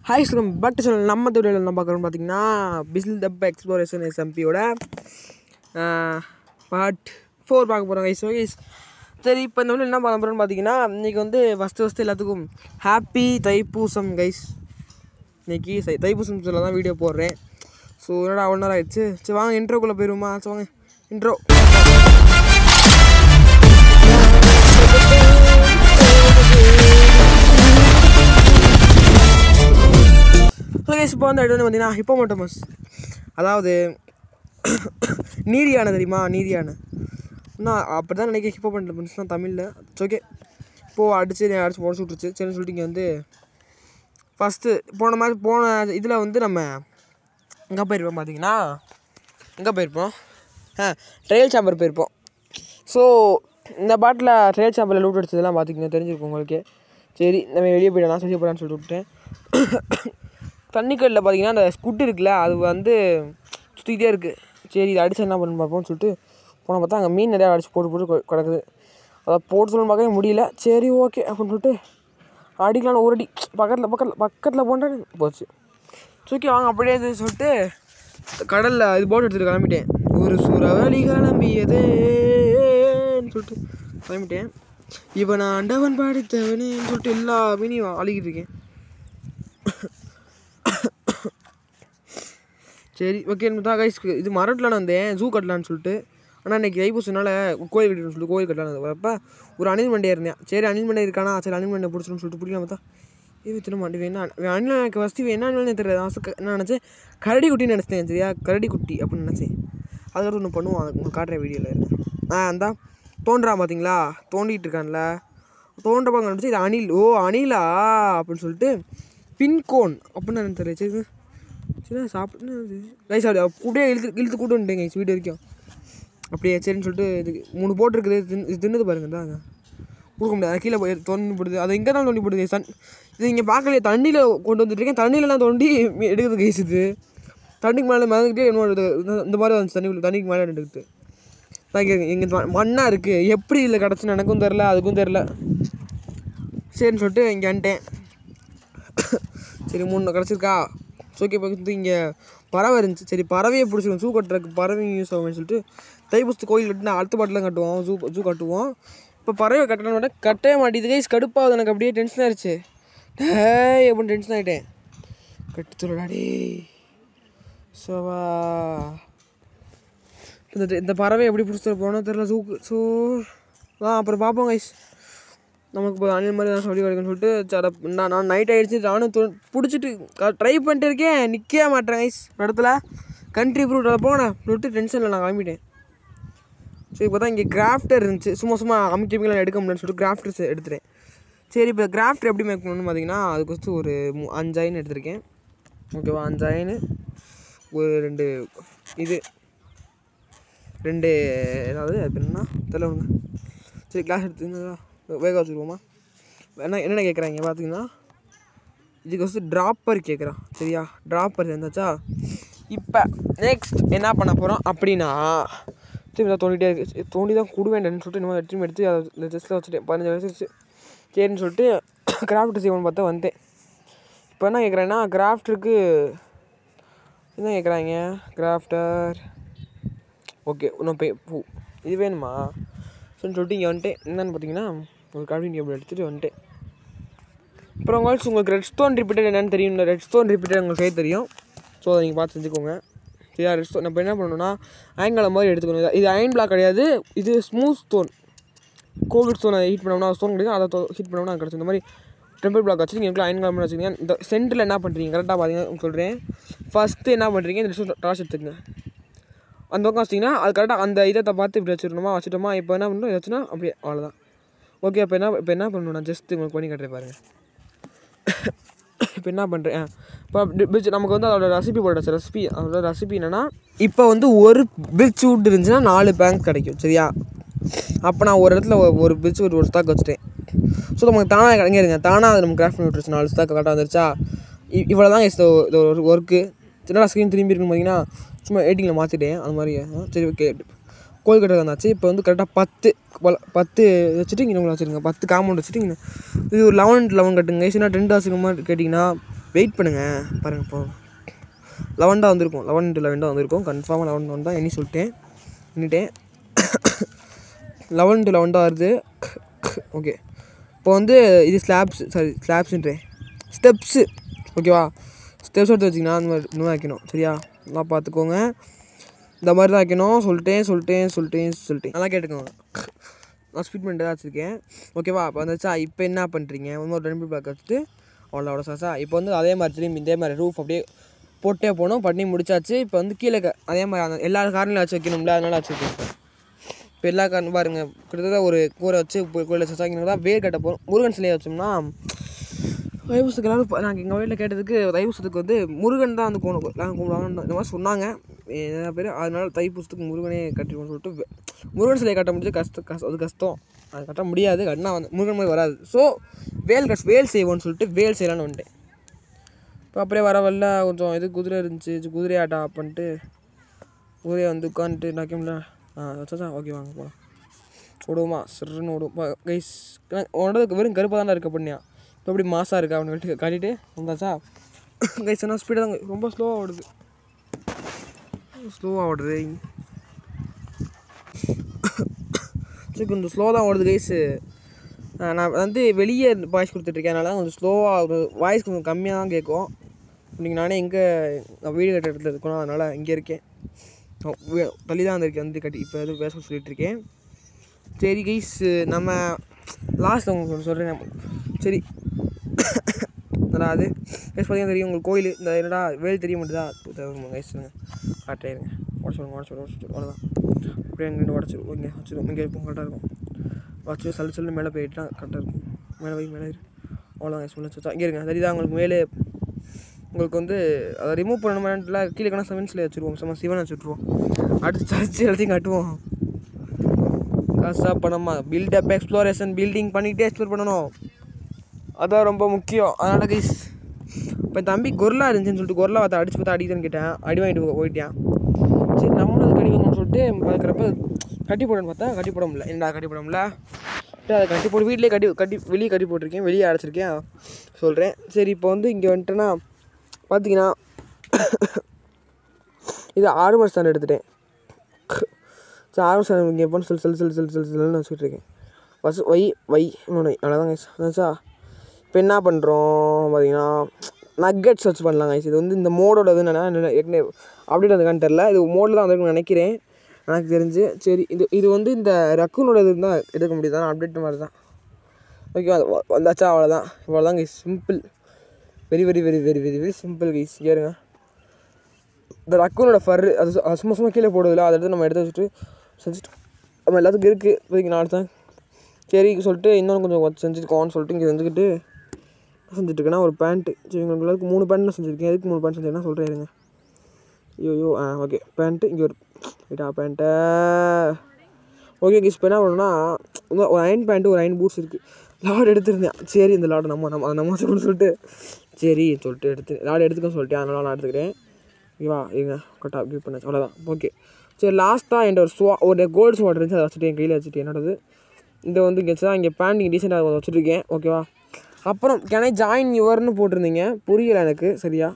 Hi slum but சொல் நம்ம தொழில் என்ன பார்க்குறோம்னு பார்த்தீங்கன்னா பிஸ்ல் டப் எக்ஸ்ப்ளோரேஷன் எஸ்எம்பியோட பார்ட் 4 பார்க்க போகிறோம் கைஸ். ஓகே சரி, இப்போ இந்த என்ன பார்க்க போகிறோம்னு பார்த்தீங்கன்னா இன்றைக்கி வந்து ஃபஸ்ட்டு எல்லாத்துக்கும் ஹாப்பி தைப்பூசம் கைஸ். இன்றைக்கி தைப்பூசம் சொல்ல தான் வீடியோ போடுறேன். ஸோ என்னடா 1 hour ஆகிடுச்சு. சரி வாங்க இன்ட்ரோக்குள்ளே போயிடுவோமா? சரி வாங்க இன்ட்ரோ. இப்போ வந்து எடுத்து பார்த்தீங்கன்னா ஹிப்போமோட்டமஸ், அதாவது நீர் யானை தெரியுமா? நீர் யானை இன்னும் அப்படி தான் நினைக்கிறேன். ஹிப்போமோட்டமஸ் தான் தமிழில். ஓகே இப்போது அடித்து முடிச்சு விட்ருச்சு. சரின்னு சொல்லிட்டு இங்கே வந்து ஃபஸ்ட்டு போன இதில் வந்து நம்ம எங்கே போயிருப்போம் பார்த்தீங்கன்னா ட்ரையல் சாம்பர் போயிருப்போம். ஸோ இந்த பாட்டில் ட்ரையல் சாம்பரில் லூட் அடிச்சதெல்லாம் பார்த்திங்கன்னா தெரிஞ்சிருக்கும் உங்களுக்கு. சரி நம்ம வெளியே போயிடலாம், சரியாக போயிடான்னு சொல்லிட்டு விட்டேன். தண்ணிக்கல்லில் பார்த்தீங்கன்னா அந்த ஸ்குட் இருக்குல்ல, அது வந்து சுற்றிக்கிட்டே இருக்குது. சரி இது அடிச்சு என்ன பண்ணு பார்ப்போம்னு சொல்லிட்டு போன பார்த்தா அங்கே மீன் நிறையா அடிச்சு போட்டு கிடக்குது. அதை போட்டு சொல்லணும்னு பார்க்கவே முடியல. சரி ஓகே அப்படின்னு சொல்லிட்டு அடிக்கலான்னு ஒரு அடி பக்கத்தில் போன்ட்டு போச்சு. தூக்கி வாங்க அப்படியே சொல்லிட்டு கடலில் இது போட்டு எடுத்துகிட்டு கிளம்பிட்டேன். ஒரு சூறாவளி கிளம்பியதேன்னு சொல்லிட்டு கிளம்பிட்டேன். இப்போ நான் ஆண்டவன் பாடித்தவனேன்னு சொல்லிட்டு எல்லா மீனையும் அழுகிட்டு இருக்கேன். சரி ஓகே தான் கைஸ், இது மரட்டலான்னு வந்தேன் ஜூ கட்டலான்னு சொல்லிட்டு. ஆனால் இன்றைக்கி தைப்பூசனால கோயில் கட்டணும்னு சொல்லிட்டு கோயில் கட்டலான்னு வரப்போ ஒரு அணில் மண்டையாக இருந்தேன். சரி அணில் மண்டை இருக்கானா, சரி அணில் மண்டை பிடிச்சிடும்னு சொல்லிட்டு பிடிக்கலாம் பார்த்தா இது தின மாட்டி வேணா அணில். எனக்கு ஃபஸ்ட்டு என்ன அணில்னு தெரியாது. என்ன நினச்சேன், கரடி குட்டின்னு நினச்சேன். சரியா கரடி குட்டி அப்படின்னு நினச்சேன். அதுக்கடுத்து ஒன்று பண்ணுவோம், அது உங்களுக்கு காட்டுற வீடியோவில் இருக்கேன். அந்த தோன்றான் பார்த்தீங்களா, தோண்டிகிட்டு இருக்கான்ல, தோன்ற பார்க்க நினச்சி இது அணில். ஓ அணிலா அப்படின்னு சொல்லிட்டு பின்கோன் அப்படின்னு எனக்கு தெரியல. சரி சரி சாப்பிட்டு ரைஸ் அப்படி அப்படியே இழுத்து கூட்டு வந்துட்டேங்க வீடு வரைக்கும் அப்படியே. சரின்னு சொல்லிட்டு இதுக்கு 3 போட்டிருக்குது. இது தின்னது பாருங்க தான் கொடுக்க முடியாது. கீழே போய் தோண்டி போடுது, அதை இங்கே தான் தோண்டி போடுது. இது இங்கே பார்க்கலையே, தண்ணியில் கொண்டு வந்துட்டுருக்கேன். தண்ணியிலலாம் தோண்டி எடுக்கிறது கைஸ். இது தண்ணிக்கு மேலே மிதந்துக்கிட்டே இன்னொரு இந்த மாதிரி வந்துச்சு. தண்ணிக்கு மேலே எடுக்குது. இங்கே மண்ணாக இருக்குது. எப்படி இல்லை கிடச்சுன்னு எனக்கும் தெரில, அதுக்கும் தெரில. சரின்னு சொல்லிட்டு இங்கே வந்துட்டேன். சரி 3 கிடச்சிருக்கா. ஓகே பார்த்து இங்கே பறவை இருந்துச்சு. சரி பறவையை பிடிச்சிருக்கோம், ஜூ கட்டுறதுக்கு பறவை யூஸ் ஆகும்னு சொல்லிட்டு தைப்பூசத்து கோயில் கட்டினா அடுத்த பாட்டிலாம் கட்டுவோம், ஜூ கட்டுவோம். இப்போ பறவை கட்டணும்னா கட்டவே மாட்டேது கைஸ். கடுப்பாகுது எனக்கு, அப்படியே டென்ஷன் ஆயிடுச்சு. அப்படின்னு டென்ஷன் ஆகிட்டேன். கட்டு சொல்லடாடி சோவா. இந்த பறவை எப்படி பிடிச்சிட்டு போனோம் தெரில ஜூக்கு. ஸோ அப்புறம் பார்ப்போம் கைஸ். நமக்கு இப்போ அணில் மாதிரி தான் சொல்லி கிடைக்குன்னு சொல்லிட்டு நான் நைட் ஆகிடுச்சு. நானும் பிடிச்சிட்டு ட்ரை பண்ணிட்டு இருக்கேன், நிற்கவே மாட்டேன் கைஸ். இடத்துல கண்ட்ரி ப்ரூட்டில் போனேன் சொல்லிட்டு டென்ஷனில் நான் கிளம்பிட்டேன். சரி இப்போ தான் இங்கே கிராஃப்டர் இருந்துச்சு. சும்மா அமைக்கலாம் எடுக்க முடியலன்னு சொல்லிட்டு கிராஃப்டர்ஸ் எடுத்துட்டேன். சரி இப்போ கிராஃப்டர் எப்படி மேக் பண்ணணும்னு பார்த்தீங்கன்னா அதுக்கு வச்சு ஒரு 5 அயன் எடுத்திருக்கேன். ஓகேவா, 5 அயனு ஒரு 2 ஏதாவது அது என்னன்னா தெரியல ஒன்று. சரி கிளாஸ் எடுத்துருந்தா வேக வச்சுருவோமா? என்னென்ன கேட்குறாங்க பார்த்தீங்கன்னா இதுக்கு வந்து ட்ராப்பர் கேட்குறான். சரியா ட்ராப்பர் இருந்தாச்சா. இப்போ நெக்ஸ்ட் என்ன பண்ண போகிறோம் அப்படின்னா திரும்பி தான் தோண்டிகிட்டே இருக்குது. தோண்டி தான் கூடு வேண்டாம்னு சொல்லிட்டு இன்னும் திரும்பி எடுத்து அதை இந்த ஜஸ்ட்டில் வச்சுட்டேன். 15 வச்சுருச்சு. சரின்னு சொல்லிட்டு கிராஃப்ட் செய்வோம்னு பார்த்தா வந்தேன். இப்போ என்ன கேட்குறேன்னா கிராஃப்டருக்கு என்ன கேட்குறாங்க, கிராஃப்டர் ஓகே இன்னும் பூ இது வேணுமா சொல்லிட்டு இங்கே வந்துட்டேன். என்னென்னு பார்த்தீங்கன்னா ஒரு கிராஃப்டிங் டேபிள் எடுத்துகிட்டு வந்துட்டேன். அப்புறம் உங்களுக்கு ரெட் ஸ்டோன் ரிப்பீட்டட் என்னென்னு தெரியும். ரெட் ஸ்டோன் ரிப்பீட்டட் உங்களுக்கு செய்ய தெரியும். ஸோ அதை நீங்கள் பார்த்து செஞ்சுக்கோங்க. சரியா ரெட் ஸ்டோன் நம்ம என்ன பண்ணணும்னா அயன்காலம் மாதிரி எடுத்துக்கணும். இது அயன் பிளாக் கிடையாது, இது ஸ்மூத் ஸ்டோன். கோவிட் ஸ்டோனை ஹீட் பண்ணோம்னா ஸ்டோன் கிடைக்கும், அதை ஹீட் பண்ணோம்னா அது கிடச்சி. இந்த மாதிரி டெம்பிள் பிளாக் வச்சு நீங்கள் அயன்காலம் மாதிரி வச்சுக்கிங்க. இந்த சென்டரில் என்ன பண்ணுறீங்க கரெக்டாக பார்த்தீங்கன்னா சொல்கிறேன். ஃபஸ்ட்டு என்ன பண்ணுறீங்க, இந்த டார்ச் எடுத்துக்கங்க. அந்த பக்கம் வச்சிங்கன்னா அது கரெக்டாக அந்த இதை பார்த்து இப்படி வச்சுட்டோமா. இப்போ என்ன பண்ணணும் வச்சுன்னா அப்படியே அவ்வளோதான். ஓகே இப்போ என்ன பண்ணணும், நான் ஜஸ்ட்டு உங்களுக்கு பண்ணி கட்டுறேன் பாருங்கள். இப்போ என்ன பண்ணுறேன், இப்போ பிரிட்ஜ் நமக்கு வந்து அதோட ரெசிபி போட்டாச்சு. அதோட ரெசிபி என்னென்னா இப்போ வந்து ஒரு பிரிட்ஜ் விட்டு இருந்துச்சுன்னா 4 பேங்க் கிடைக்கும். சரியா அப்போ நான் ஒரு இடத்துல ஒரு பிரிட்ஜ் ஒரு ஸ்டாக் வச்சுட்டேன். ஸோ நமக்கு தானாக கிடைங்கிருங்க, தானாக அது நம்ம கிராஃப்ட் பண்ணி விட்டுருச்சு. 4 ஸ்டாக் கரெக்டாக வந்துருச்சா. இவ்வளோ தான் இது ஒரு ஒர்க்கு. சின்னதாக ஸ்க்ரீன் திரும்பி இருக்குன்னு பார்த்தீங்கன்னா சும்மா எடிட்டிங்கில் மாற்றிட்டேன் அந்த மாதிரி. சரி ஓகே கோயில் கட்டுறது வந்தாச்சு. இப்போ வந்து கரெக்டாக 10 வச்சுட்டு இங்கே உங்களை வச்சுருங்க. 10 காம்பவுண்ட் வச்சுட்டு இங்கே இது ஒரு 11 கட்டுங்க. ஏன்னா 10 ஆசிரியமாக கேட்டிங்கன்னா வெயிட் பண்ணுங்கள் பாருங்கள். இப்போ 11 வந்திருக்கும், 11 வந்திருக்கும். கன்ஃபார்மாக 11 தான் எண்ணி சொல்லிட்டேன், எண்ணிட்டேன். 11 வருது. ஓகே, இப்போ வந்து இது ஸ்லாப்ஸுன்றேன் ஸ்டெப்ஸு. ஓகேவா, ஸ்டெப்ஸ் எடுத்து வச்சிங்கன்னா அந்த மாதிரி இன்னும் வைக்கணும். சரியா, நல்லா பார்த்துக்கோங்க. இந்த மாதிரி தான் வைக்கணும். சொல்லிட்டேன் நல்லா கேட்டுக்கோங்க. நான் ஸ்பீட் பண்ணிட்டு தான் வச்சுருக்கேன். ஓகேவா, இப்போ வந்துச்சா. இப்போ என்ன பண்ணுறீங்க, இன்னொரு 2 பிளாக் வச்சுட்டு அவ்வளோ சாச்சா. இப்போ வந்து அதே மாதிரி திரும்பி இதே மாதிரி ரூஃப் அப்படியே போட்டே போகணும். பண்ணி முடிச்சாச்சு. இப்போ வந்து கீழே அதே மாதிரி அந்த எல்லா கார்னரில் வச்சு வைக்கணும்ல, அதனால வச்சுருக்கேன். இப்போ எல்லா காரணம் பாருங்கள், கிட்டத்தட்ட ஒரு கூரை வச்சு கோயிலை வச்சு வைக்கணும் தான் வேர் கட்ட போகிறோம். முருகன் சிலையை வச்சோம்னா தைப்பூசத்துக்கு எல்லாரும் நாங்கள் எங்கள் வீட்டில் கேட்டதுக்கு தைப்பூசத்துக்கு வந்து முருகன் தான் வந்து கும்பிடுவாங்க இந்த மாதிரி சொன்னாங்க நிறையா பேர். அதனால தைப்பூசத்துக்கு முருகனே கட்டிடுவோம்னு சொல்லிட்டு முருகன் சிலையை கட்ட முடிஞ்சு அது கஷ்டம். அது கட்ட முடியாது, கட்டினா வந்து முருகன் மாதிரி வராது. ஸோ வேல் செய்வோன்னு சொல்லிட்டு வேல் செய்யலான்னு வந்துட்டேன். இப்போ அப்படியே வரவல்ல கொஞ்சம் இது குதிரை இருந்துச்சு, குதிரையாட்டா பண்ணிட்டு குதிரையை வந்து உட்காந்துட்டு நாக்கம்ல வச்சா. ஓகே வாங்க போகலாம். ஓடுவோமா, சிறுன்னு ஓடுவோம் கைஸ். உனக்கு வெறும் கருப்பாக தானே இருக்க பண்ணியா, இப்போ எப்படி மாசாக இருக்கா அப்படின்னு சொல்லிட்டு காட்டிட்டு வந்தாச்சா. கைஸ் ஆனால் ஸ்பீடாக தாங்க, ரொம்ப ஸ்லோவாக ஓடுது. சரி கொஞ்சம் ஸ்லோ தான் ஓடுது கைஸு. நான் வந்து வெளியே வாய்ஸ் கொடுத்துட்ருக்கேன், அதனால கொஞ்சம் ஸ்லோவாக வாய்ஸ் கொஞ்சம் கம்மியாக தான் கேட்கும். இன்றைக்கி நானே நான் வீடு கட்ட இடத்துல இருக்கணும், அதனால் இங்கே இருக்கேன். தள்ளி தான் வந்திருக்கேன் வந்து கட்டி. இப்போ எதுவும் பேச சொல்லிகிட்ருக்கேன். சரி கைஸ், நம்ம லாஸ்ட் உங்களுக்கு சொல்கிறேன். சரி என்னடா அது கைஸ், பார்த்தீங்கன்னா தெரியும் உங்களுக்கு கோயில் இந்த என்னடா வேல் தெரிய மட்டும் தான் கைஸ். காட்டுறேங்க, உடச்சிடுவோம் அவ்வளோதான். அப்படியே எங்கே உடச்சிடுவோம், இங்கே வச்சுருவோம். இங்கே இருக்கும் கரெக்டாக இருக்கும். வச்சு சொல்லு மேலே போயிட்டா கரெக்டாக இருக்கும். மேலே அவ்வளோதான் கைஸ். வச்சா இங்கே இருங்க, சரிதான் உங்களுக்கு மேலே உங்களுக்கு வந்து அதை ரிமூவ் பண்ணணும்ல. கீழே கணக்கு செவன்ஸில் வச்சுருவோம், சிவனை வச்சுட்ருவோம். அடுத்து சர்ச்சு எல்லாத்தையும் கட்டுவோம். காசாக பணமா பில்டப் எக்ஸ்ப்ளோரேஷன் பில்டிங் பண்ணிகிட்டே எக்ஸ்ப்ளோர் பண்ணணும், அதான் ரொம்ப முக்கியம். அதனால் கைஸ் இப்போ தம்பி கொர்லா இருந்துச்சுன்னு சொல்லிட்டு கொர்லா பார்த்து அடிச்சு பார்த்தா அடிக்குதுன்னு கேட்டேன், அடி வாங்கிட்டு போயிட்டேன். சரி நம்மளும் அது கட்டி வைக்கணும்னு சொல்லிட்டு பார்க்குறப்ப கட்டி போடணும்னு பார்த்தா கட்டி போட முடியல. என்னடா கட்டி போட முடியல, அதை கட்டி போட்டு வீட்டிலே வெளியே கட்டி போட்டிருக்கேன், வெளியே அடைச்சிருக்கேன் சொல்கிறேன். சரி இப்போ வந்து இங்கே வந்துட்டேன்னா பார்த்தீங்கன்னா இது 6 மாதம் ஸ்டாண்ட் எடுத்துட்டேன். சரி 6 ஸ்டாண்ட் இங்கே எப்போன்னு சொல்லுன்னு வச்சுக்கிட்டு இருக்கேன். வை இன்னொன்று அவ்வளோதான் கைஸ். அதாச்சா இப்போ என்ன பண்ணுறோம் பார்த்தீங்கன்னா நக்கெட்ஸ் வச்சு பண்ணலாம் கைஸ். இது வந்து இந்த மோடோட இது என்னென்னா ஏற்கனவே அப்டேட் வந்துக்கான்னு தெரில, இது மோடில் தான் வந்துருக்குன்னு நினைக்கிறேன் எனக்கு தெரிஞ்சு. சரி இது வந்து இந்த ரக்கூனோட இது தான் எடுக்க முடியுது, அப்டேட் மாதிரி தான். ஓகே வந்தாச்சா, இவ்வளோதான் guys. Simple, very very very very very very simple guys. ஏறுங்க, இந்த ரக்கூனோட ஃபர்ரு அது சும்மா கீழே போடுவதில்ல, அதை எடுத்து நம்ம எடுத்து வச்சுட்டு செஞ்சுட்டு நம்ம எல்லாத்துக்கும் இருக்குது இப்போதைக்கு நாலு தான். சரி சொல்லிட்டு இன்னொன்று கொஞ்சம் செஞ்சுருக்கோன்னு சொல்லிட்டு இங்கே செஞ்சுக்கிட்டு செஞ்சுட்ருக்கேன்னா ஒரு பேண்ட்டு. சரி உங்களுக்கு 3 பேண்ட் செஞ்சுருக்கேன். எதுக்கு 3 பேண்ட் செஞ்சேன்னா சொல்கிறேன் இருங்க. ஐயோ ஓகே பேண்ட்டு இங்கே ஒரு பேண்ட்டை. ஓகே கைஸ், இப்போ என்ன பண்ணணும்னா ஒரு அயன் பேண்ட்டு ஒரு அயன் பூட்ஸ் இருக்குது. லாட் எடுத்துருந்தேன். சரி இந்த லாடை நம்ம சொல்லணும்னு சொல்லிட்டு லாட் எடுத்துக்கன்னு சொல்லிட்டேன், அதனால நான் எடுத்துக்கிறேன். ஓகேவா இருங்க, கரெக்டாக கிவ் பண்ணாச்சு அவ்வளோதான். ஓகே சரி லாஸ்ட்டாக என்கிட்ட ஒரு கோல்டு ஸ்வாட் இருந்துச்சு, அதை வச்சுட்டு என் கையில் வச்சுட்டு என்னோடது இதை வந்து இங்கே வச்சு தான் இங்கே பேண்ட் இங்கே டீசெண்டாக வச்சுருக்கேன். ஓகேவா, அப்புறம் கேன் ஐ ஜாயின் யுவர்னு போட்டிருந்தீங்க, புரியலை எனக்கு சரியா.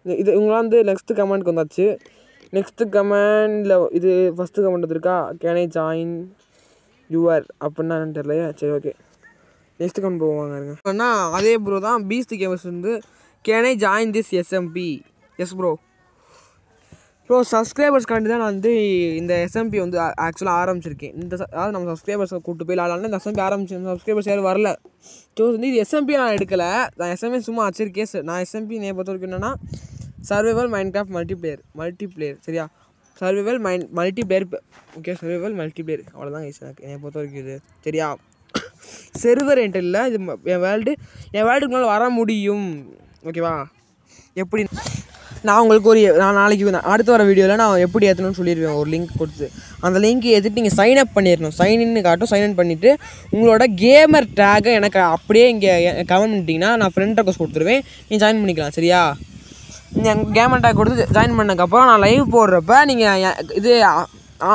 இது இவங்களாம் வந்து நெக்ஸ்ட்டு கமெண்ட்க்கு வந்தாச்சு. நெக்ஸ்ட்டு கமெண்டில் இது ஃபஸ்ட்டு கமெண்ட் வந்துருக்கா, கேன் ஐ ஜாயின் யுவர் அப்படின்னா என்னன்னு தெரியலையே. சரி ஓகே நெக்ஸ்ட்டு கமெண்ட் போவாங்க இருங்க. ஆனால் அதே ப்ரோ தான் பீஸ்ட் கேமர்ஸ் வந்து can I join this SMP. Yes bro சப்ஸ்கிரைபர்ஸ்க்காண்டி தான் நான் வந்து இந்த எஸ்எம்பி வந்து ஆக்சுவலாக ஆரம்பிச்சிருக்கேன். அதாவது நம்ம சப்ஸ்கிரைபர்ஸை கூப்பிட்டு போய் விளாட்லான்னு இந்த எஸ்எம்பி ஆரம்பிச்சு சப்ஸ்கிரைபர்ஸ் யாரும் வரல. ஸோ வந்து இது எஸ்எம்பி நான் எடுக்கலை, நான் எஸ்எம்பி சும்மா வச்சிருக்கேன். நான் எஸ்எம்பி பொறுத்த வரைக்கும் என்னென்னா சர்வைவல் மைன்கிராஃப்ட் மல்டிப்ளேயர் சரியா, survival multiplayer. Okay survival multiplayer அவ்வளோதான் எனக்கு என்னை பொறுத்த வரைக்கும் இது சரியா. செர்வர் என்கிட்ட இல்லை, இது என் வேர்ல்டுக்கு மேலே வர முடியும். ஓகேவா, எப்படி நான் உங்களுக்கு நான் நாளைக்கு அடுத்து வர வீடியோவில் நான் எப்படி ஏற்றணும்னு சொல்லிடுவேன், ஒரு லிங்க் கொடுத்து. அந்த லிங்க் ஏற்றிட்டு நீங்கள் சைன் அப் பண்ணிடணும். சைன்இன்னு காட்டும், சைன்இன் பண்ணிவிட்டு உங்களோட கேமர் டேக்கை எனக்கு அப்படியே இங்கே கமெண்ட் பண்ணிட்டீங்கன்னா நான் ஃப்ரெண்ட் ரெக்வஸ்ட் கொடுத்துருவேன், நீங்கள் ஜாயின் பண்ணிக்கலாம் சரியா. நீங்கள் கேமர் டேக் கொடுத்து ஜாயின் பண்ணதுக்கப்புறம் நான் லைவ் போடுறப்ப நீங்கள் இது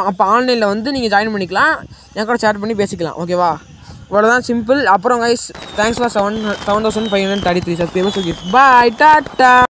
அப்போ ஆன்லைனில் வந்து நீங்கள் ஜாயின் பண்ணிக்கலாம், என் கூட சேட் பண்ணி பேசிக்கலாம். ஓகேவா, இவ்வளோதான் சிம்பிள். அப்புறம் guys thanks for 7533 subscribers. Bye tata.